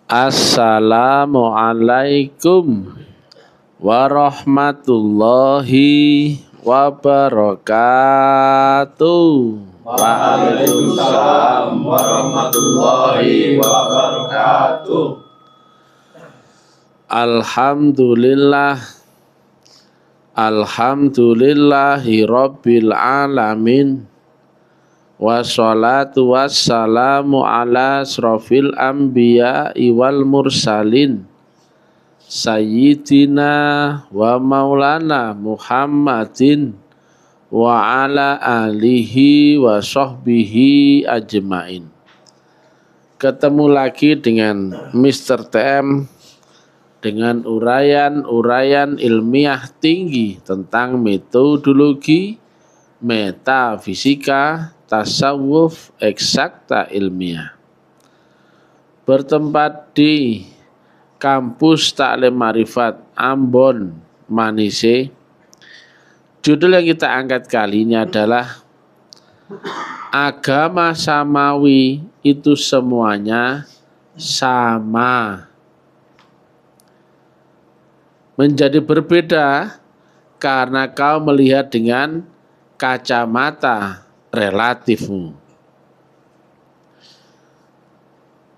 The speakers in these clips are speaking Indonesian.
Assalamualaikum warahmatullahi wabarakatuh. Waalaikumsalam warahmatullahi wabarakatuh. Alhamdulillahi rabbil alamin. Wassalatu wassalamu ala asrofil anbiya wal mursalin Sayyidina wa maulana Muhammadin wa ala alihi wa sahbihi ajmain. Ketemu lagi dengan Mr. TM dengan uraian ilmiah tinggi tentang metodologi, metafisika, tasawuf, eksakta ilmiah. Bertempat di Kampus Taklim Ma'rifat Ambon, Manise. Judul yang kita angkat kali ini adalah agama samawi itu semuanya sama. Menjadi berbeda karena kau melihat dengan kacamata relatifmu.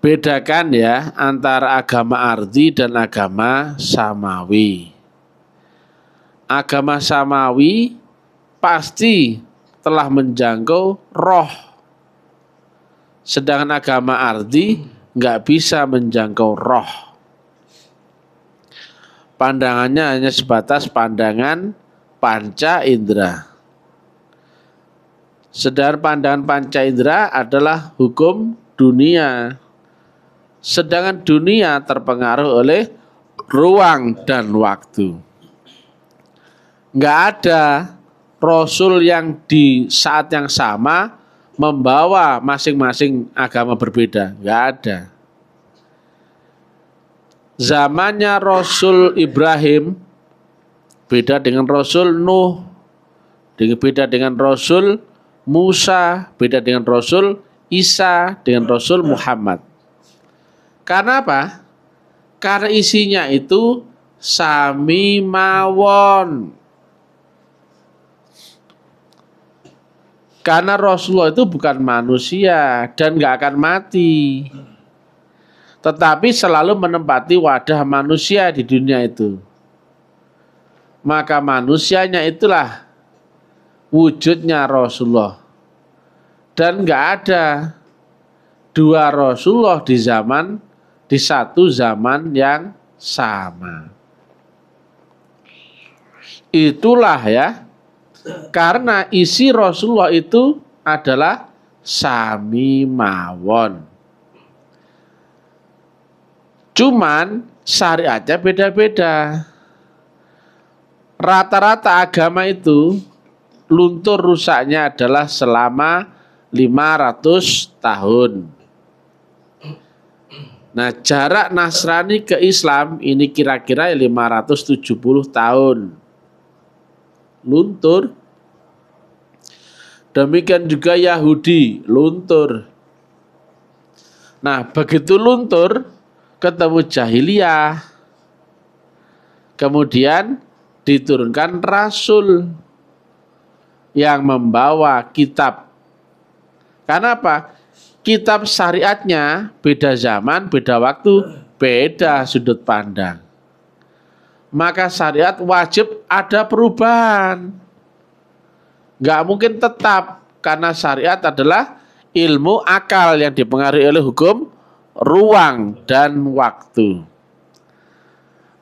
Bedakan ya antara agama ardi dan agama samawi. Agama samawi pasti telah menjangkau roh. Sedangkan agama ardi nggak bisa menjangkau roh. Pandangannya hanya sebatas pandangan panca indera. Sedangkan pandangan panca indera adalah hukum dunia. Sedangkan dunia terpengaruh oleh ruang dan waktu. Nggak ada Rasul yang di saat yang sama membawa masing-masing agama berbeda. Nggak ada. Zamannya Rasul Ibrahim beda dengan Rasul Nuh, beda dengan Rasul Musa, beda dengan Rasul Isa, dengan Rasul Muhammad. Karena apa? Karena isinya itu sami mawon. Karena Rasulullah itu bukan manusia dan gak akan mati. Tetapi selalu menempati wadah manusia di dunia itu. Maka manusianya itulah wujudnya Rasulullah. Dan gak ada dua Rasulullah di satu zaman yang sama. Itulah ya, karena isi Rasulullah itu adalah sami mawon. Cuman syariatnya beda-beda. Rata-rata agama itu luntur rusaknya adalah selama 500 tahun. Nah, jarak Nasrani ke Islam ini kira-kira 570 tahun. Luntur. Demikian juga Yahudi, luntur. Nah, begitu luntur, ketemu jahiliyah. Kemudian diturunkan Rasul yang membawa kitab. Karena apa? Kitab syariatnya beda zaman, beda waktu, beda sudut pandang. Maka syariat wajib ada perubahan. Nggak mungkin tetap, karena syariat adalah ilmu akal yang dipengaruhi oleh hukum ruang dan waktu.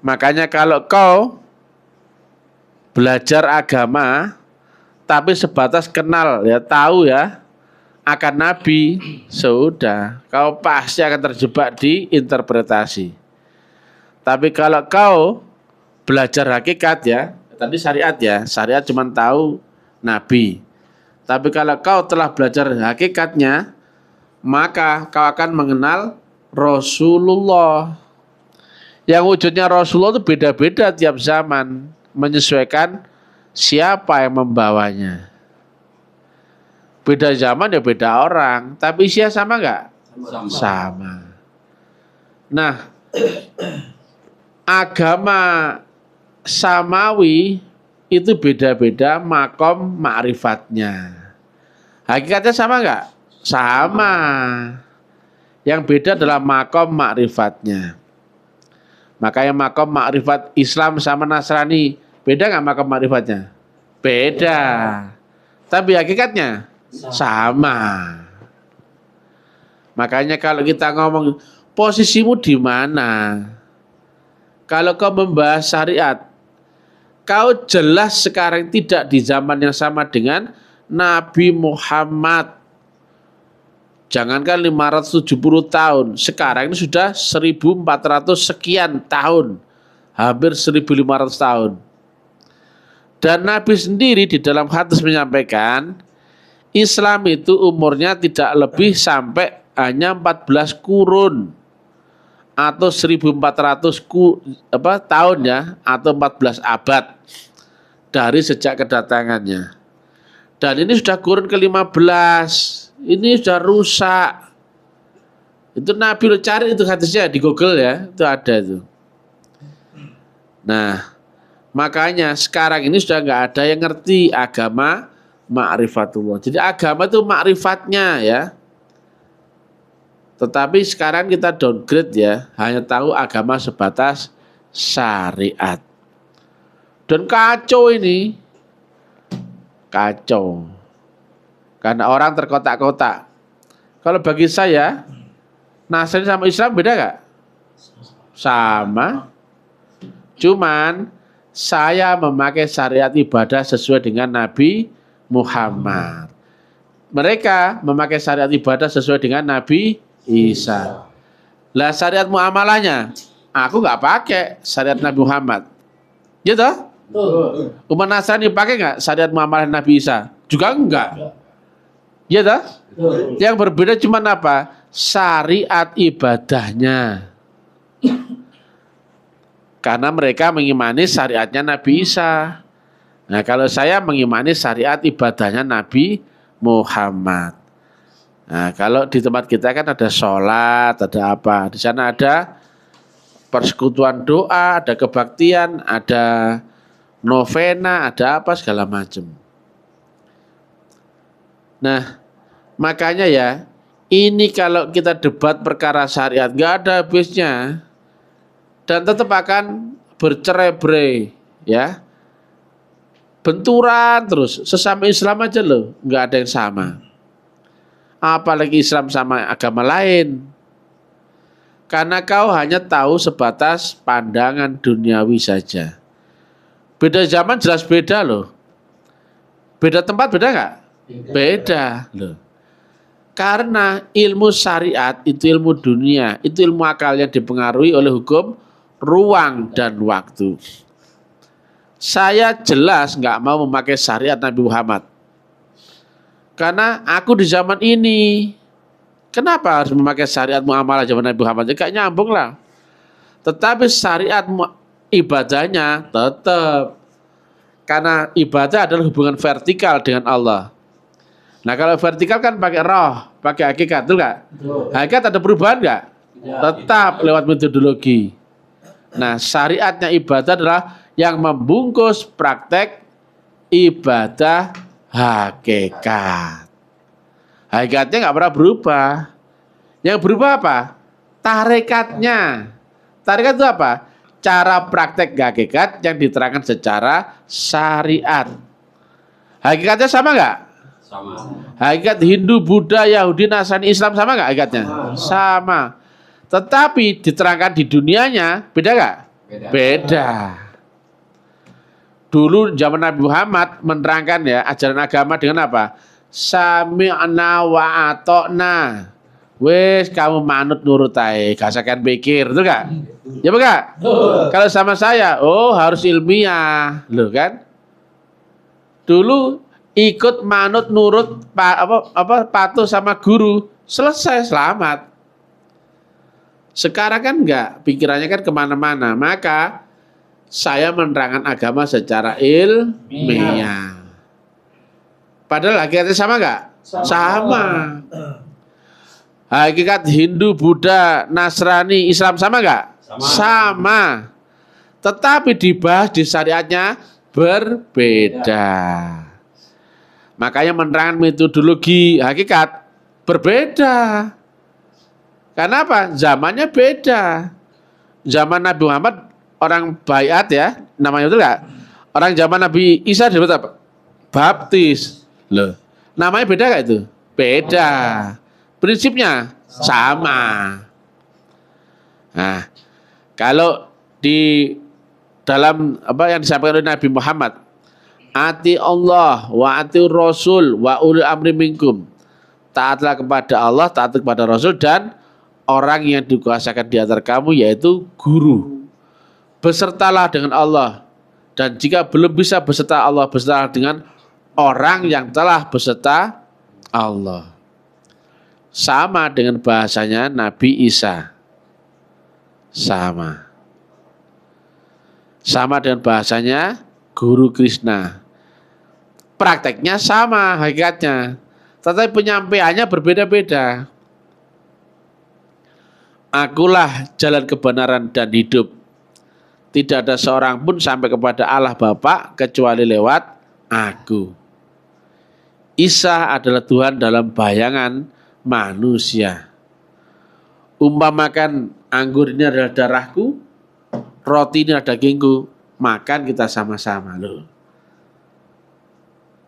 Makanya kalau kau belajar agama tapi sebatas kenal ya, tahu ya akan Nabi, sudah kau pasti akan terjebak di interpretasi. Tapi kalau kau belajar hakikat ya, tadi syariat ya, syariat cuma tahu Nabi. Tapi kalau kau telah belajar hakikatnya, maka kau akan mengenal Rasulullah. Yang wujudnya Rasulullah itu beda-beda tiap zaman, menyesuaikan siapa yang membawanya. Beda zaman ya beda orang, tapi isinya sama nggak? Sama. Nah, agama samawi itu beda-beda makom ma'rifatnya. Hakikatnya sama nggak? Sama. Yang beda adalah makom ma'rifatnya. Makanya makom ma'rifat Islam sama Nasrani beda nggak makom ma'rifatnya? Beda. Tapi hakikatnya sama. Makanya kalau kita ngomong posisimu di mana? Kalau kau membahas syariat, kau jelas sekarang tidak di zaman yang sama dengan Nabi Muhammad. Jangankan 570 tahun, sekarang ini sudah 1400 sekian tahun. Hampir 1500 tahun. Dan Nabi sendiri di dalam hadis menyampaikan, Islam itu umurnya tidak lebih sampai hanya 14 kurun atau 1400 tahun ya, atau 14 abad dari sejak kedatangannya. Dan ini sudah kurun ke-15. Ini sudah rusak. Itu Nabi, lo cari itu hadisnya di Google ya, itu ada itu. Nah, makanya sekarang ini sudah nggak ada yang ngerti agama ma'rifatullah. Jadi agama itu ma'rifatnya ya. Tetapi sekarang kita downgrade ya, hanya tahu agama sebatas syariat. Dan kacau ini. Kacau. Karena orang terkotak-kotak. Kalau bagi saya, Nasrani sama Islam beda gak? Sama. Cuman saya memakai syariat ibadah sesuai dengan Nabi Muhammad. Mereka memakai syariat ibadah sesuai dengan Nabi Isa. Lah syariat muamalahnya, aku nggak pakai syariat Nabi Muhammad. Gitu? Umat Nasrani pakai nggak syariat muamalah Nabi Isa? Juga enggak. Ya toh? Yang berbeda cuma apa? Syariat ibadahnya. Karena mereka mengimani syariatnya Nabi Isa. Nah, kalau saya mengimani syariat ibadahnya Nabi Muhammad. Nah, kalau di tempat kita kan ada sholat, ada apa? Di sana ada persekutuan doa, ada kebaktian, ada novena, ada apa segala macam. Nah, makanya ya, ini kalau kita debat perkara syariat nggak ada habisnya dan tetap akan bercerai-berai, ya, benturan terus. Sesama Islam aja loh, nggak ada yang sama. Apalagi Islam sama agama lain. Karena kau hanya tahu sebatas pandangan duniawi saja. Beda zaman jelas beda loh. Beda tempat beda nggak? Beda loh. Karena ilmu syariat itu ilmu dunia, itu ilmu akal yang dipengaruhi oleh hukum ruang dan waktu. Saya jelas nggak mau memakai syariat Nabi Muhammad. Karena aku di zaman ini, kenapa harus memakai syariat muamalah zaman Nabi Muhammad? Gak nyambung lah. Tetapi syariat ibadahnya tetap. Karena ibadah adalah hubungan vertikal dengan Allah. Nah, kalau vertikal kan pakai roh, pakai hakikat, betul nggak? Hakikat ada perubahan nggak? Tetap lewat metodologi. Nah, syariatnya ibadah adalah yang membungkus praktek ibadah hakikat. Hakikatnya nggak pernah berubah. Yang berubah apa? Tarekatnya. Tarekat itu apa? Cara praktek hakikat yang diterangkan secara syariat. Hakikatnya sama nggak? Sama. Hakikat Hindu, Buddha, Yahudi, Nasrani, Islam sama nggak hakikatnya? Sama. Tetapi diterangkan di dunianya beda nggak? Beda. Dulu zaman Nabi Muhammad menerangkan ya ajaran agama dengan apa? Sami'na wa ata'na. Wes kamu manut nurut ae, gak usah kan pikir, betul gak? Ya enggak? Kalau sama saya, oh harus ilmiah, loh kan? Dulu ikut manut nurut patuh sama guru, selesai selamat. Sekarang kan enggak, pikirannya kan kemana-mana. Maka saya menerangkan agama secara ilmiah. Padahal hakikatnya sama enggak? Sama. Hakikat Hindu, Buddha, Nasrani, Islam sama nggak? Sama. Tetapi dibahas di syariatnya berbeda. Makanya menerangkan metodologi hakikat berbeda. Karena apa? Zamannya beda. Zaman Nabi Muhammad orang baiat ya, namanya itu enggak? Orang zaman Nabi Isa disebut apa? Baptis. Loh, namanya beda enggak itu? Beda. Prinsipnya sama. Nah, kalau di dalam apa yang disampaikan oleh Nabi Muhammad, ati Allah wa ati Rasul wa ulil amri minkum. Taatlah kepada Allah, taat kepada Rasul dan orang yang dikuasakan di antara kamu yaitu guru. Besertalah dengan Allah, dan jika belum bisa beserta Allah, besertalah dengan orang yang telah beserta Allah. Sama dengan bahasanya Nabi Isa. Sama dengan bahasanya Guru Krishna. Prakteknya sama hakikatnya, tetapi penyampaiannya berbeda-beda. Akulah jalan kebenaran dan hidup. Tidak ada seorang pun sampai kepada Allah Bapa kecuali lewat aku. Isa adalah Tuhan dalam bayangan manusia. Umpamakan anggur ini adalah darahku, roti ini adalah dagingku, makan kita sama-sama loh.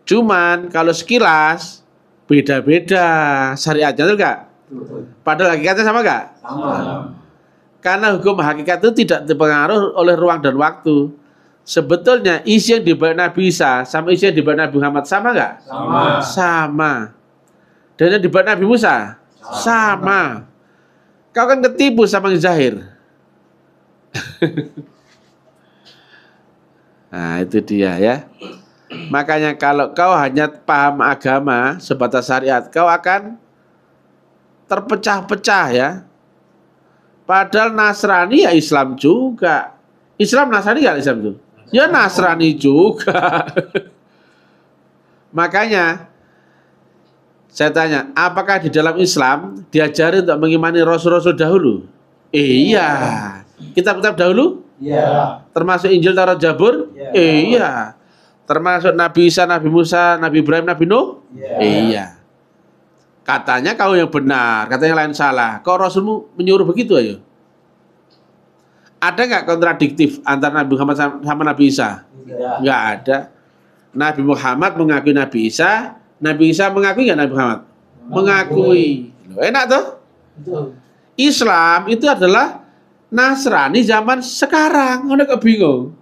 Cuman kalau sekilas beda-beda syariatnya tuh enggak? Padahal hakikatnya sama enggak? Sama. Karena hukum hakikat itu tidak dipengaruhi oleh ruang dan waktu. Sebetulnya isi yang dibawa Nabi Isa sama isi yang dibawa Nabi Muhammad sama enggak? Sama. Dan yang dibawa Nabi Musa sama. Kau kan ketipu sama yang Zahir. Nah itu dia ya. Makanya kalau kau hanya paham agama sebatas syariat, kau akan terpecah-pecah ya. Padahal Nasrani ya Islam juga. Islam Nasrani ya Islam itu. Ya Nasrani juga. Makanya saya tanya, apakah di dalam Islam diajari untuk mengimani Rasul-Rasul dahulu? Iya. Kitab-kitab dahulu? Iya. Termasuk Injil, Taurat, Zabur? Iya. Termasuk Nabi Isa, Nabi Musa, Nabi Ibrahim, Nabi Nuh? Iya. Katanya kau yang benar, katanya lain salah. Kau Rasulmu menyuruh begitu ayo? Ada nggak kontradiktif antara Nabi Muhammad sama Nabi Isa? Nggak ada. Nabi Muhammad mengakui Nabi Isa, Nabi Isa mengakui nggak Nabi Muhammad? Mengakui. Loh, enak tuh? Islam itu adalah Nasrani zaman sekarang. Anda kok bingung?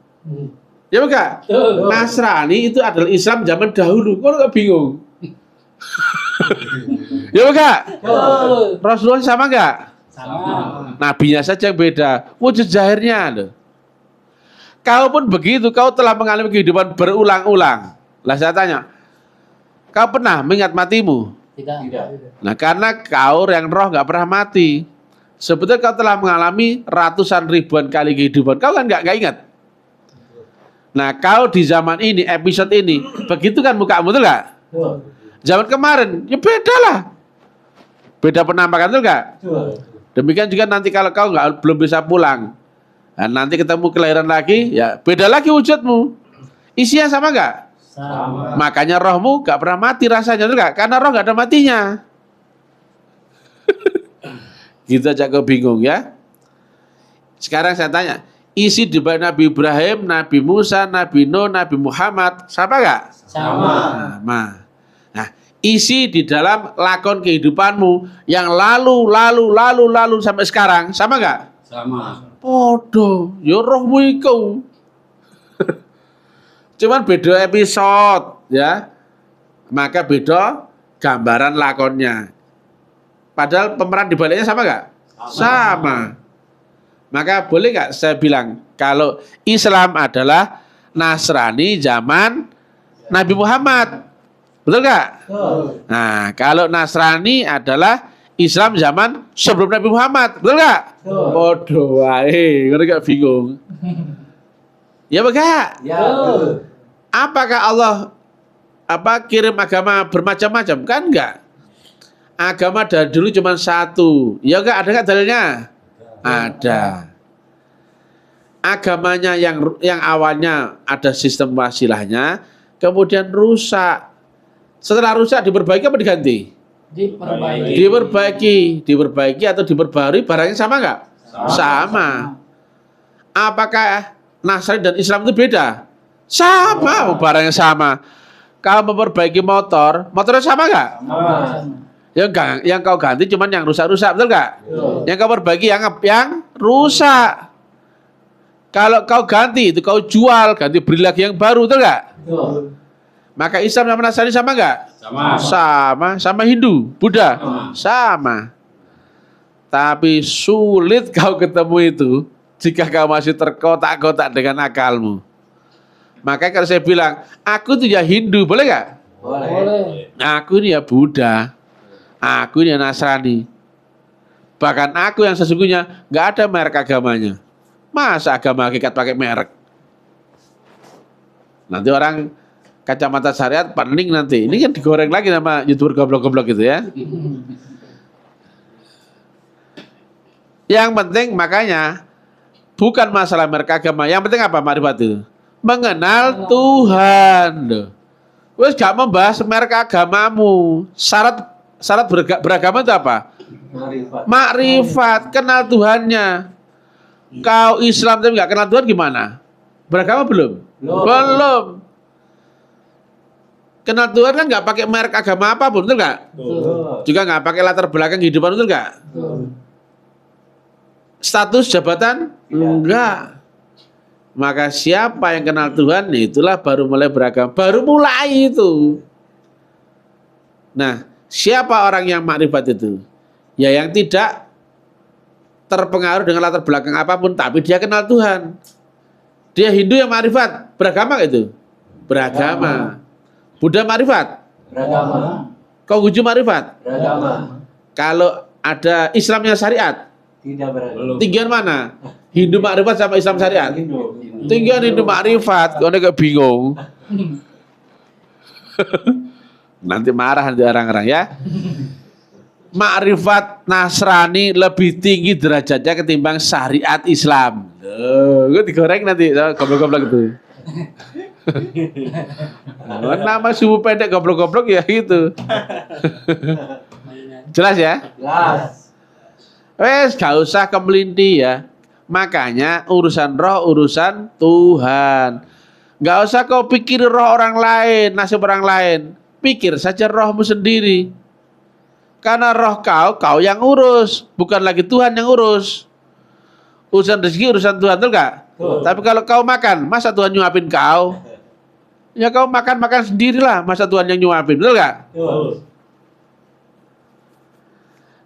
Ya bukan? Nasrani itu adalah Islam zaman dahulu. Kok nggak bingung? Ya bukan? Rasulullah sama nggak? Sama. Nabinya saja yang beda. Wujud zahirnya loh. Kau pun begitu. Kau telah mengalami kehidupan berulang-ulang. Lah saya tanya, kau pernah mengingat matimu? Tidak. Nah karena kau yang roh nggak pernah mati. Sebetulnya kau telah mengalami ratusan ribuan kali kehidupan. Kau kan nggak ingat. Nah kau di zaman ini, episode ini, begitu kan mukamu tuh nggak? Zaman kemarin, ya beda lah. Beda penampakan tuh nggak? Demikian juga nanti kalau kau belum bisa pulang, nah, nanti ketemu kelahiran lagi, ya beda lagi wujudmu. Isinya sama nggak? Sama. Makanya rohmu nggak pernah mati rasanya tuh nggak? Karena roh nggak ada matinya. Gitu aja kau bingung ya. Sekarang saya tanya, isi di bait Nabi Ibrahim, Nabi Musa, Nabi Nuh, Nabi Muhammad, sama nggak? Sama. Nah, isi di dalam lakon kehidupanmu yang lalu sampai sekarang, sama nggak? Sama. Podo, ya rohmu iku. Cuman beda episode ya. Maka beda gambaran lakonnya. Padahal pemeran di baliknya sama nggak? Sama. Maka boleh nggak saya bilang kalau Islam adalah Nasrani zaman Nabi Muhammad, betul nggak? Nah, kalau Nasrani adalah Islam zaman sebelum Nabi Muhammad, betul nggak? Bodoh, nggak bingung. Ya enggak? Ya. Apakah Allah kirim agama bermacam-macam? Kan enggak. Agama dari dulu cuma satu. Ya enggak, ada nggak dalilnya? Ada. Agamanya yang awalnya ada sistem wasilahnya, kemudian rusak. Setelah rusak diperbaiki apa diganti? Diperbaiki atau diperbarui, barangnya sama nggak? Sama. Apakah Nasrani dan Islam itu beda? Sama, barangnya sama. Kalau memperbaiki motornya sama nggak? Yang kau ganti cuman yang rusak-rusak, betul nggak? Yang kau perbaiki yang rusak. Kalau kau ganti itu kau jual, beli lagi yang baru, betul nggak? Maka Islam sama Nasrani sama nggak? Sama Hindu, Buddha, sama. Tapi sulit kau ketemu itu jika kau masih terkotak-kotak dengan akalmu. Makanya kalau saya bilang, aku tuh ya Hindu, boleh nggak? Boleh. Aku ini ya Buddha, aku ini ya Nasrani. Bahkan aku yang sesungguhnya nggak ada merek agamanya. Masa agama hakikat pakai merek? Nanti orang kacamata syariat pening nanti. Ini kan digoreng lagi sama YouTuber goblok-goblok gitu ya. Yang penting makanya bukan masalah merek agama. Yang penting apa makrifat itu? Mengenal Tuhan. Wes gak membahas merek agamamu. Syarat beragama itu apa? Makrifat, kenal Tuhannya. Kau Islam tapi gak kenal Tuhan gimana? Beragama belum? Belum. Kenal Tuhan kan nggak pakai merek agama apapun, betul nggak? Juga nggak pakai latar belakang kehidupan, betul nggak? Status jabatan? Enggak. Maka siapa yang kenal Tuhan, itulah baru mulai beragama. Baru mulai itu. Nah, siapa orang yang makrifat itu? Ya yang tidak terpengaruh dengan latar belakang apapun, tapi dia kenal Tuhan. Dia Hindu yang makrifat, beragama itu? Beragama. Buddha makrifat? Beragama. Konghucu makrifat? Beragama. Kalau ada Islamnya syariat? Tidak beragama. Tinggian mana? Hindu makrifat sama Islam syariat? Tinggian Hindu makrifat. Kau agak bingung. Nanti marah nanti orang-orang ya. Makrifat Nasrani lebih tinggi derajatnya ketimbang syariat Islam. Gue digoreng nanti goblok-goblok itu. Nama suhu pendek goblok-goblok ya gitu. Jelas ya? Jelas. Wes gak usah kemelinti ya. Makanya urusan roh urusan Tuhan. Gak usah kau pikir roh orang lain, nasib orang lain. Pikir saja rohmu sendiri. Karena roh kau yang urus, bukan lagi Tuhan yang urus. Urusan rezeki urusan Tuhan, betul gak? Tapi kalau kau makan, masa Tuhan nyuapin kau? Ya kau makan sendirilah, masa Tuhan yang nyuapin, betul gak?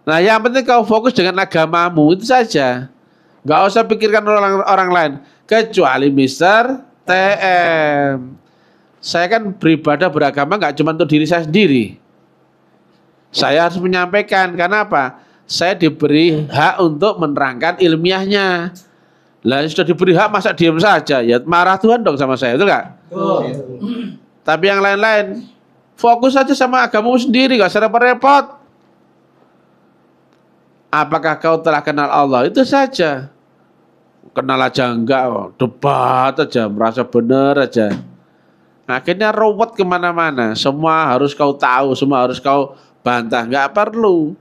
Nah yang penting kau fokus dengan agamamu itu saja. Gak usah pikirkan orang lain. Kecuali Mister TM. Saya kan beribadah beragama gak cuma untuk diri saya sendiri. Saya harus menyampaikan, karena apa? Saya diberi hak untuk menerangkan ilmiahnya. Lah sudah diberi hak masa diam saja? Ya marah Tuhan dong sama saya, betul gak? Tapi yang lain-lain fokus saja sama agamamu sendiri, gak usah repot-repot. Apakah kau telah kenal Allah? Itu saja. Kenal aja enggak, debat aja, merasa benar aja. Akhirnya ruwet kemana-mana. Semua harus kau tahu, semua harus kau bantah. Enggak perlu.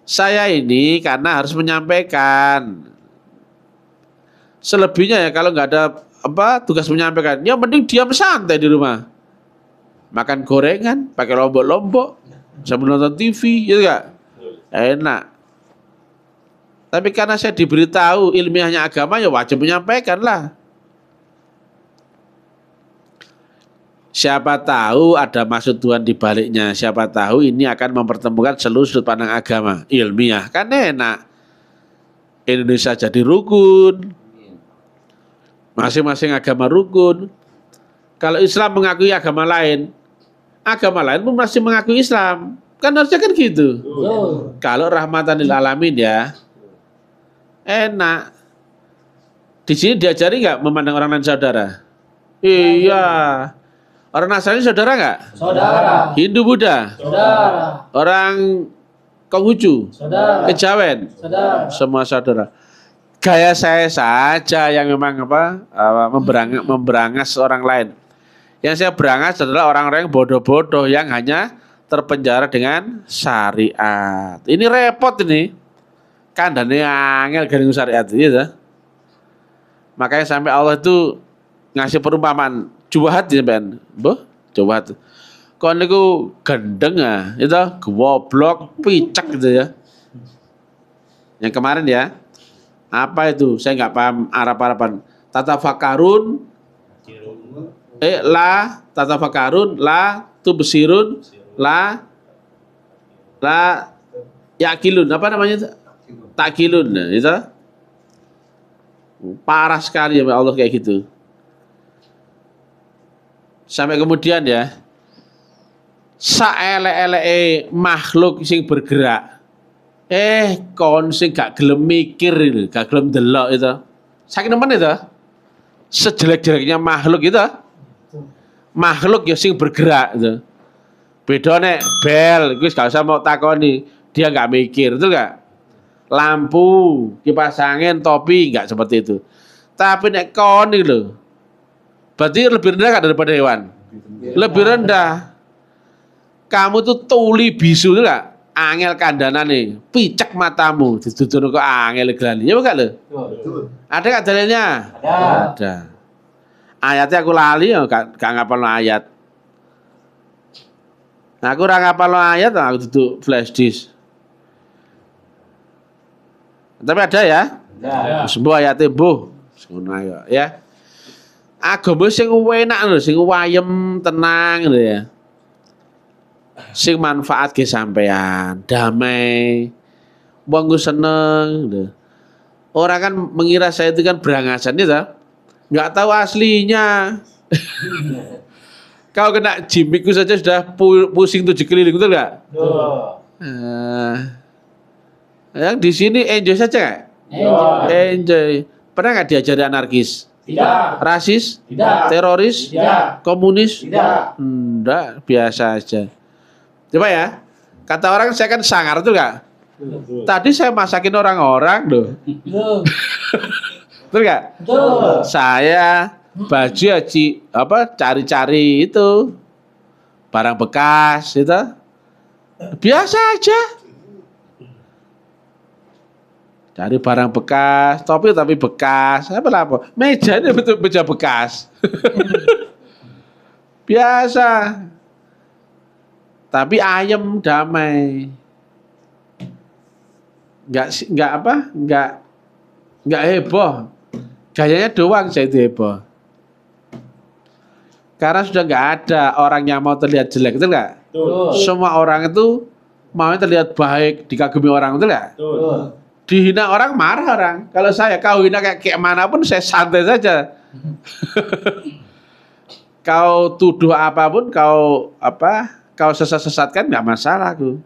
Saya ini karena harus menyampaikan. Selebihnya ya kalau nggak ada tugas menyampaikan, ya mending diam santai di rumah. Makan gorengan, pakai lombok-lombok, sambil nonton TV, gitu enggak? Enak. Tapi karena saya diberitahu ilmiahnya agama, ya wajib menyampaikan lah. Siapa tahu ada maksud Tuhan di baliknya. Siapa tahu ini akan mempertemukan seluruh sudut pandang agama. Ilmiah, kan enak. Indonesia jadi rukun. Masing-masing agama rukun. Kalau Islam mengakui agama lain pun masih mengakui Islam. Kan harusnya kan gitu. Kalau rahmatan lil alamin ya. Enak. Di sini diajari nggak memandang orang lain saudara? Iya. Orang Nasrani saudara nggak? Saudara. Hindu Buddha? Saudara. Orang Konghucu? Saudara. Kejawen? Saudara. Semua saudara. Gaya saya saja yang memang memberangas orang lain. Yang saya berangas adalah orang-orang yang bodoh-bodoh yang hanya terpenjara dengan syariat. Ini repot ini. Kandane angel garing syariat gitu. Makanya sampai Allah itu ngasih perumpamaan juwahat ya ben. Mbah, juwahat. Kon niku gendeng itu goblok, picek gitu ya. Yang kemarin ya. Apa itu? Saya nggak paham Arab-Araban. Tatafakarun tatafakarun la tubsirun la yakilun. Apa namanya itu? Takilun. Nah, itu parah sekali ya Allah kayak gitu. Sampai kemudian ya, saelek-eleke makhluk sing bergerak. Kon sing gak gelem mikir itu, gak gelem delok itu. Saking nemen itu. Sejelek-jeleknya makhluk itu. Makhluk ya sing bergerak itu. Beda nek bel, wis gak usah mau takoni, dia gak mikir, betul gak? Lampu, kipas angin, topi gak seperti itu. Tapi nek kon iki lho. Berarti lebih rendah gak daripada hewan? Lebih rendah. Kamu tuh tuli bisu tuh gak? Angel kandanan nih, picek matamu, ditutur kok angel gelani. Ya bukan lho? Ada gak dalilnya? Ada. Ayatnya aku lali ya, gak ngapal ayat. Nah, aku ora ngapal ayat, aku duduk flash disk. Tapi ada ya? Ada. Semua ayatnya mbuh. Ngono ayo ya. Agama sing enak lho, sing wayem, tenang lho ya. Sing manfaat ke sampean, damai. Wong ku seneng lho. Orang kan mengira saya itu kan berangasan itu. Enggak tahu aslinya. Kau kena jimikku saja sudah pusing 7 keliling, betul enggak? Yang di sini enjoy saja nggak? Enjoy. Pernah nggak diajari anarkis? Tidak. Rasis? Tidak. Teroris? Tidak. Komunis? Tidak. Enggak, biasa aja. Coba ya, kata orang saya kan sangar tuh nggak? Tadi saya masakin orang-orang loh. Betul nggak? Betul. Saya baju cari-cari itu barang bekas itu biasa aja. Cari barang bekas, topi tapi bekas, apa? Meja ini betul meja bekas. Biasa. Tapi ayem damai. Enggak heboh. Gayanya doang saya itu heboh. Karena sudah enggak ada orang yang mau terlihat jelek, betul enggak? Semua orang itu mau terlihat baik, dikagumi orang, betul enggak? Dihina orang marah orang. Kalau saya kau hina kayak manapun saya santai saja. Kau tuduh apapun, kau sesat-sesatkan nggak masalah aku.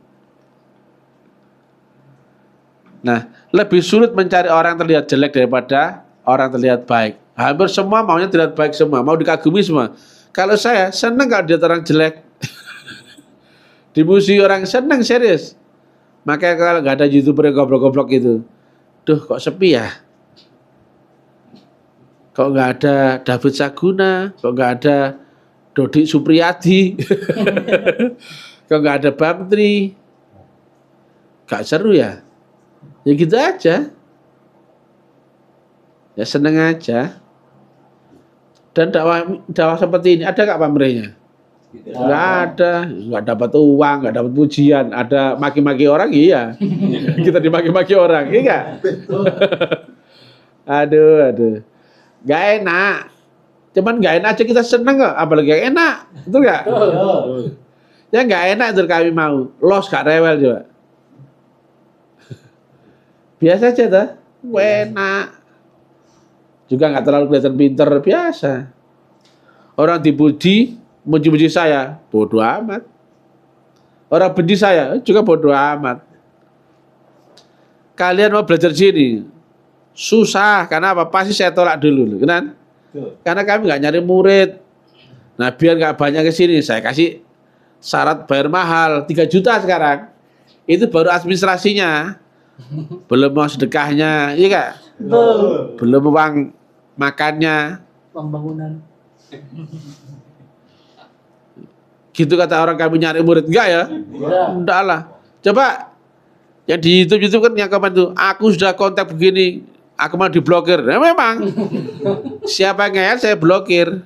Nah, lebih sulit mencari orang terlihat jelek daripada orang terlihat baik. Hampir semua maunya terlihat baik semua, mau dikagumi semua. Kalau saya seneng kalau dia orang jelek. Dimusuhi orang seneng serius. Makanya kalau nggak ada YouTuber yang goblok-goblok itu, duh kok sepi ya? Kok nggak ada David Saguna? Kok nggak ada Dodi Supriyadi? Kok nggak ada Bang Tri? Gak seru ya? Ya gitu aja. Ya seneng aja. Dan dakwah seperti ini ada nggak pamrihnya? Nggak ada, nggak dapat uang, nggak dapat pujian, ada maki-maki orang, iya. Kita dimaki-maki orang, iya nggak? Aduh, nggak enak. Cuman nggak enak aja kita seneng kok, apalagi nggak enak, betul nggak? Ya nggak enak itu kami mau, los gak rewel juga. Biasa aja dah, enak. Juga nggak terlalu kelihatan pinter, biasa. Orang dipuji, muji-muji saya, bodoh amat. Orang benci saya, juga bodoh amat. Kalian mau belajar sini, susah. Karena apa? Pasti saya tolak dulu. Kan? Karena kami nggak nyari murid. Nah biar nggak banyak ke sini, saya kasih syarat bayar mahal 3 juta sekarang. Itu baru administrasinya, belum mau sedekahnya, iya nggak? Belum uang makannya. Pembangunan. Gitu kata orang kami nyari murid, enggak ya? Enggak lah. Coba yang di YouTube kan yang komen tuh, aku sudah kontak begini, aku mau diblokir. Nah, memang siapa yang ngeyel saya blokir.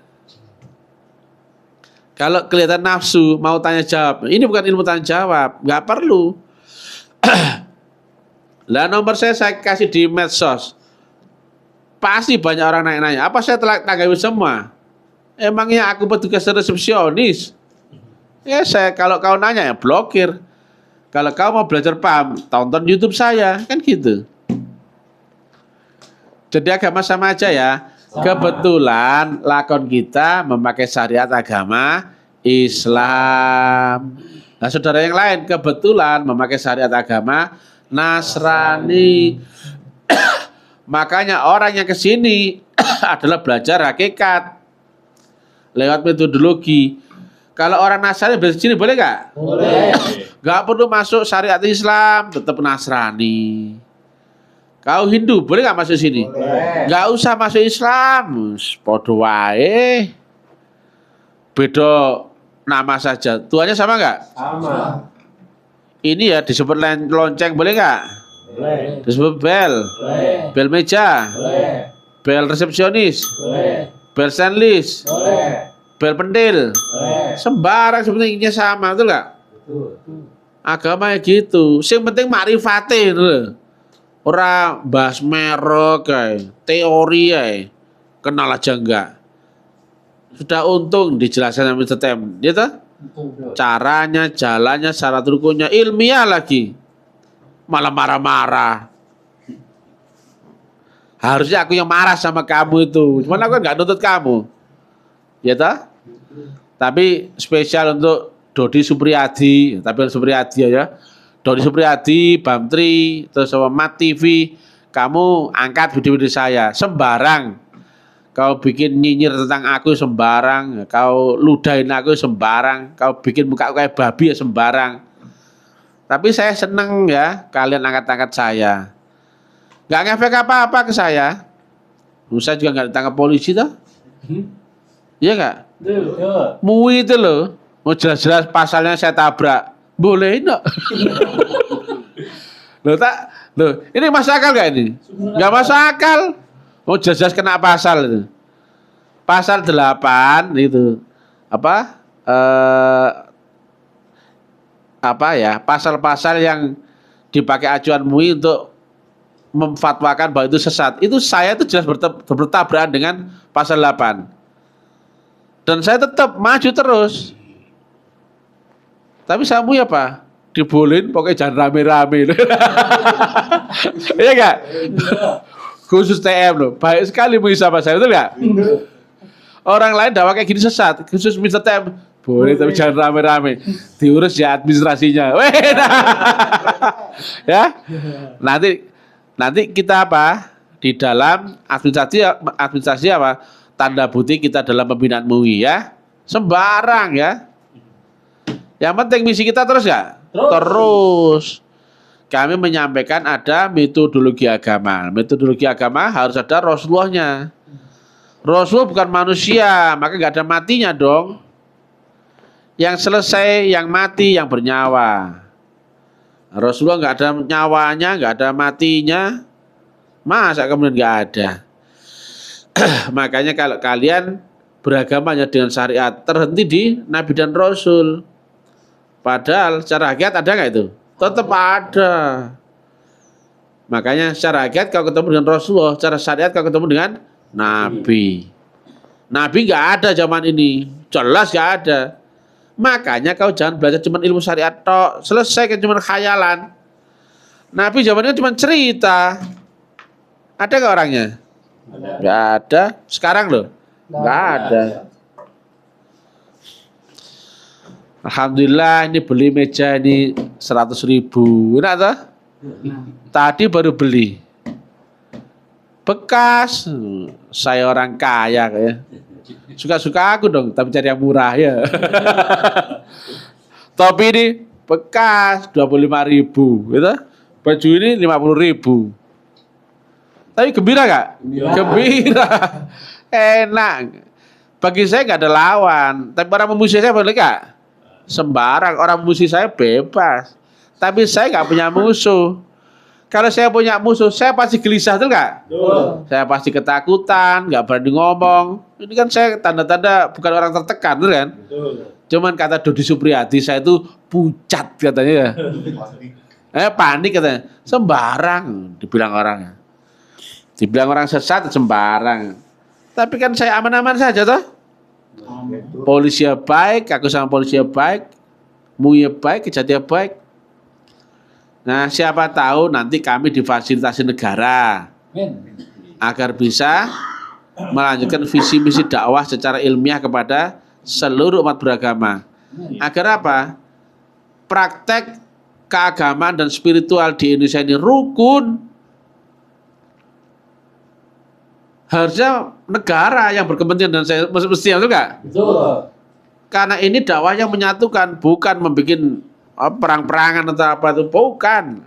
Kalau kelihatan nafsu mau tanya jawab, ini bukan ilmu tanya jawab, nggak perlu. Lah nomor saya kasih di medsos, pasti banyak orang nanya, apa saya telah tanggapi semua? Emangnya aku petugas resepsionis? Ya saya kalau kau nanya ya blokir. Kalau kau mau belajar paham, tonton YouTube saya, kan gitu. Jadi agama sama aja ya. Kebetulan lakon kita memakai syariat agama Islam. Nah saudara yang lain kebetulan memakai syariat agama Nasrani. Makanya orang yang kesini adalah belajar hakikat lewat metodologi. Kalau orang Nasrani belajar sini boleh nggak? Boleh. Nggak perlu masuk syariat Islam, tetap Nasrani. Kau Hindu boleh nggak masuk sini? Boleh. Nggak usah masuk Islam, podo wae. Beda nama saja. Tuhannya sama nggak? Sama. Ini ya disebut lonceng boleh nggak? Boleh. Disebut bel, Boleh. bel meja, Boleh. bel resepsionis, Boleh. bel stainless, Boleh. bel pentil. Boleh. Sembarang sebenarnya sama, betul nggak? Betul. Agama ya gitu. Yang penting makrifate lho. Ora bahas merek kae, teori ae. Kenal aja enggak. Sudah untung dijelaskan sama Mr. Tem, ya toh? Caranya, jalannya, syarat rukunnya ilmiah lagi. Malah marah-marah. Harusnya aku yang marah sama kamu itu. Cuman aku nggak nuntut kamu. Ya toh? Tapi spesial untuk Dodi Supriyadi, tapi Supriyadi ya. Dodi Supriyadi, Bamtri, terus sama Mat TV, kamu angkat video-video saya sembarang. Kau bikin nyinyir tentang aku sembarang, kau ludahin aku sembarang, kau bikin muka aku kayak babi ya sembarang. Tapi saya seneng ya kalian angkat-angkat saya. Gak ngefek apa-apa ke saya. Saya juga nggak ditangkap polisi toh. Iya nggak? Betul. MUI itu loh. Mau jelas-jelas pasalnya saya tabrak. Boleh enggak? Loh, ini masuk akal gak ini? Gak masuk akal. Mau jelas-jelas kena pasal itu. Pasal 8 itu. Apa ya? Pasal-pasal yang dipakai acuan MUI untuk memfatwakan bahwa itu sesat. Itu saya itu jelas bertabrakan dengan pasal 8. Dan saya tetap maju terus. Tapi sama MUI apa? Dibolehin pokoknya jangan rame-rame. Iya enggak? Khusus TM loh. Baik sekali MUI sama saya, betul enggak? Orang lain dakwah kayak gini sesat. Khusus Mr. TM boleh tapi jangan rame-rame. Diurus ya administrasinya. Ya. Nanti kita apa? Di dalam administrasi apa? Tanda bukti kita dalam pembinaan MUI ya. Sembarang ya. Yang penting misi kita terus ya? Terus. Kami menyampaikan ada metodologi agama. Metodologi agama harus ada Rasulullahnya. Rasul bukan manusia, maka nggak ada matinya dong. Yang selesai, yang mati, yang bernyawa. Rasulullah nggak ada nyawanya, nggak ada matinya. Masa kemudian nggak ada? Makanya kalau kalian beragamanya dengan syariat, terhenti di Nabi dan Rasul. Padahal secara hakikat ada nggak itu? Tetap ada. Makanya secara hakikat kau ketemu dengan Rasulullah, secara syariat kau ketemu dengan Nabi. Nabi nggak ada zaman ini, jelas nggak ada. Makanya kau jangan belajar cuma ilmu syariat tok, selesaikan cuma khayalan. Nabi zamannya cuma cerita. Ada nggak orangnya? Nggak ada. Sekarang loh, nggak ada. Alhamdulillah ini beli meja ini 100.000. Enak toh? Tadi baru beli. Bekas. Saya orang kaya kayak. Suka-suka aku dong, tapi cari yang murah ya. Topi ini bekas 25.000 gitu. Baju ini 50.000. Tapi gembira gak? Gembira. Enak. Bagi saya gak ada lawan. Tapi orang memusuhi saya boleh gak? Sembarang. Orang memusuhi saya bebas. Tapi saya gak punya musuh. Kalau saya punya musuh, saya pasti gelisah tuh gak? Saya pasti ketakutan, gak berani ngomong. Ini kan saya tanda-tanda bukan orang tertekan, betul kan? Cuman kata Dodi Supriyadi, saya itu pucat katanya. Panik katanya. Sembarang dibilang orang. Dibilang orang sesat sembarang. Tapi kan saya aman-aman saja toh. Polisi baik, aku sama polisi baik, muya baik, kejadian baik. Nah, siapa tahu nanti kami difasilitasi negara agar bisa melanjutkan visi misi dakwah secara ilmiah kepada seluruh umat beragama. Agar apa? Praktek keagamaan dan spiritual di Indonesia ini rukun. Harusnya negara yang berkepentingan dan saya mestinya itu enggak? Betul. Karena ini dakwah yang menyatukan, bukan membuat perang-perangan atau apa itu, bukan.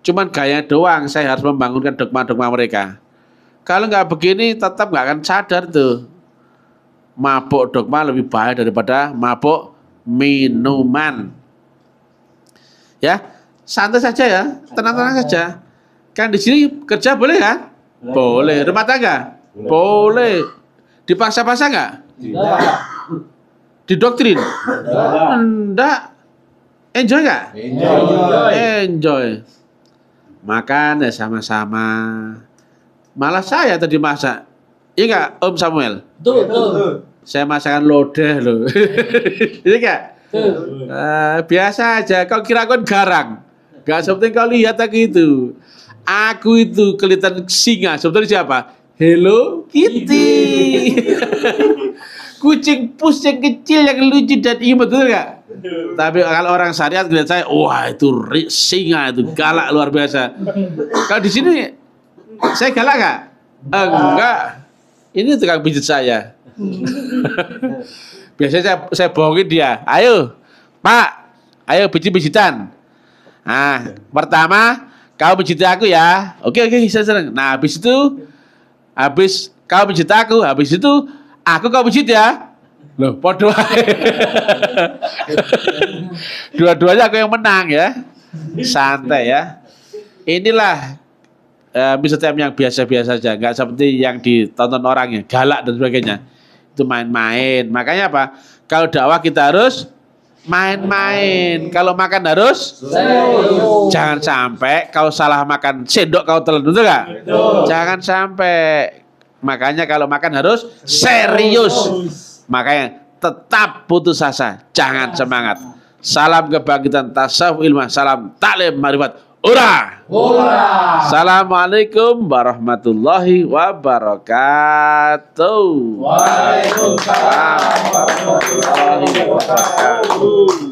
Cuman gaya doang, saya harus membangunkan dogma-dogma mereka. Kalau nggak begini, tetap nggak akan sadar tuh. Mabuk dogma lebih bahaya daripada mabuk minuman. Ya, santai saja ya, tenang-tenang saja. Kan di sini kerja boleh kan? Boleh. Rumah tangga? Boleh. Dipaksa-paksa nggak? Tidak. Didoktrin? Enggak. Enjoy nggak? Enjoy. Makan ya sama-sama. Malah saya tadi masak. Iya nggak, Om Samuel? Betul. Saya masakan lodeh loh. Iya nggak? Betul. Biasa aja. Kau kira aku garang? Gak seperti kau lihat aku itu. Aku itu kelihatan singa. Sebetulnya siapa? Hello Kitty. Kucing pus yang kecil yang lucu dan imut, betul nggak? Tapi kalau orang syariat lihat saya, wah itu singa, itu galak luar biasa. Kalau di sini saya galak nggak? Enggak. Ini tukang pijit saya. Biasanya saya bohongin dia. Ayo, Pak, ayo pijit-pijitan. Nah, pertama kau pijit aku ya. Oke, saya senang. Nah, habis kau pijit aku, habis itu aku kau pijit ya. Loh, podo ae. Dua-duanya aku yang menang ya. Santai ya. Inilah MiSTM yang biasa-biasa saja, nggak seperti yang ditonton orangnya, galak dan sebagainya. Itu main-main. Makanya apa? Kalau dakwah kita harus main-main. Kalau makan harus Serius. jangan sampai kau salah makan sendok kau telan, betul nggak? Jangan sampai. Makanya kalau makan harus serius. Makanya tetap putus asa, jangan semangat. Salam kebangkitan tasawuf ilmu, salam taklim marifat. Ura. Assalamualaikum warahmatullahi wabarakatuh. Waalaikumsalam warahmatullahi wabarakatuh.